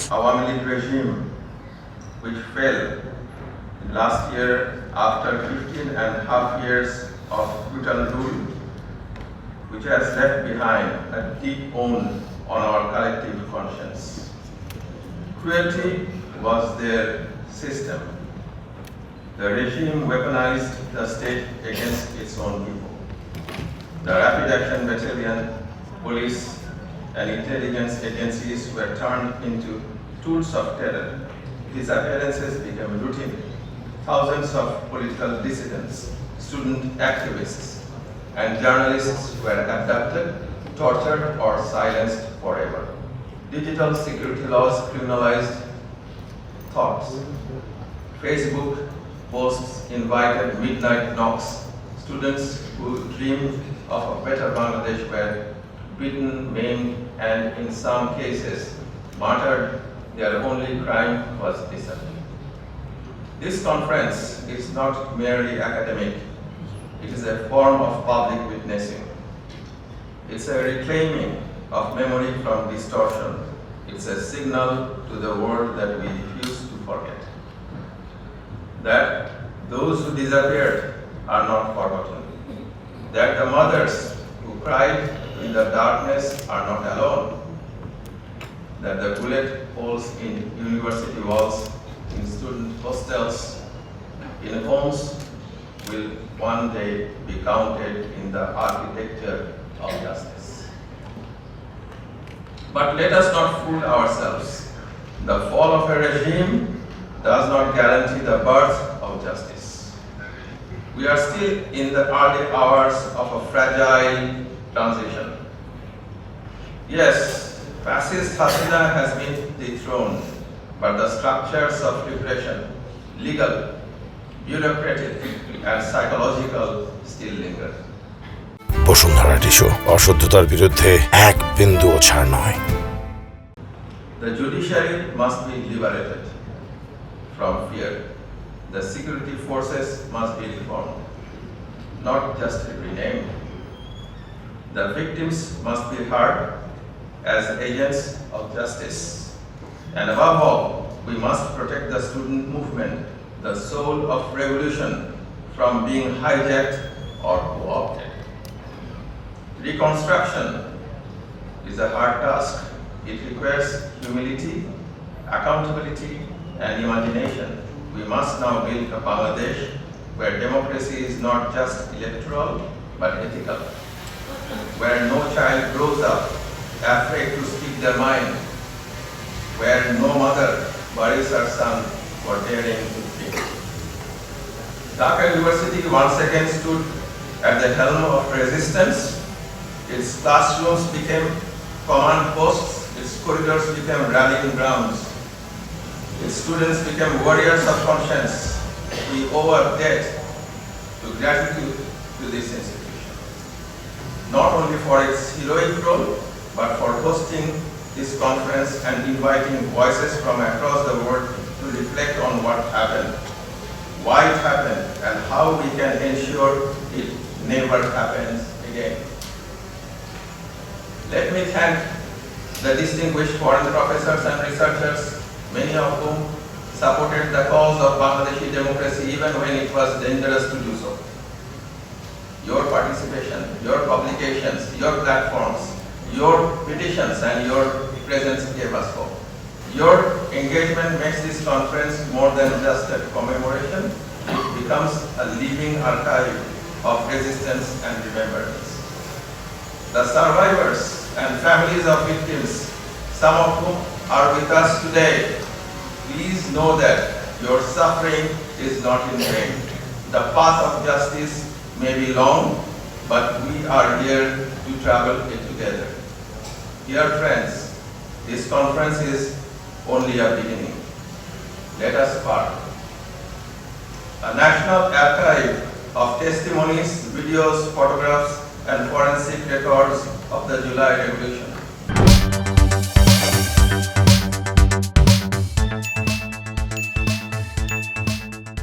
Awami League regime, which fell last year after 15 and a half years of brutal rule, which has left behind a deep wound on our collective conscience. Cruelty was their system. The regime weaponized the state against its own people. The Rapid Action Battalion, police, and intelligence agencies were turned into tools of terror. Disappearances became routine. Thousands of political dissidents, student activists, and journalists were abducted, tortured, or silenced forever. Digital security laws criminalized thoughts. Facebook posts invited midnight knocks. Students who dreamed of a better Bangladesh were beaten, maimed, and in some cases martyred. Their only crime was dissent. This conference is not merely academic. It is a form of public witnessing. It's a reclaiming of memory from distortion. It's a signal to the world that we refuse to forget. That those who disappeared are not forgotten. That the mothers who cried in the darkness are not alone. That the bullet holes in university walls, in student hostels, in homes will one day be counted in the architecture of justice. But let us not fool ourselves. The fall of a regime does not guarantee the birth of justice. We are still in the early hours of a fragile transition. Yes, fascist Hossain has been dethroned, but the structures of repression, legal, bureaucratic, and psychological still linger. Bashundhara tissue অশুদ্ধতার বিরুদ্ধে এক বিন্দুও ছাড় নয়। The judiciary must be liberated from fear. The security forces must be reformed, not just renamed. The victims must be heard as agents of justice. And above all, we must protect the student movement, the soul of revolution, from being hijacked or co-opted. Reconstruction is a hard task. It requires humility, accountability, and imagination. We must now build a Bangladesh where democracy is not just electoral, but ethical, where no child grows up afraid to speak their mind, where no mother buries her son for daring to speak. Dhaka University once again stood at the helm of resistance. Its classrooms became command posts, its corridors became rallying grounds, its students became warriors of conscience. We owe a debt to gratitude to this institution, not only for its heroic role, but for hosting this conference and inviting voices from across the world to reflect on what happened, why it happened, and how we can ensure it never happens again. Let me thank the distinguished foreign professors and researchers, many of whom supported the cause of Bangladeshi democracy even when it was dangerous to do so. Your participation, your publications, your platforms, your petitions, and your presence gave us hope. Your engagement makes this conference more than just a commemoration. It becomes a living archive of resistance and remembrance. The survivors and families of victims, some of whom are with us today, please know that your suffering is not in vain. The path of justice may be long, but we are here to travel it together. Dear friends, this conference is only a beginning. Let us part. A national archive of testimonies, videos, photographs, and forensic records of the July Revolution.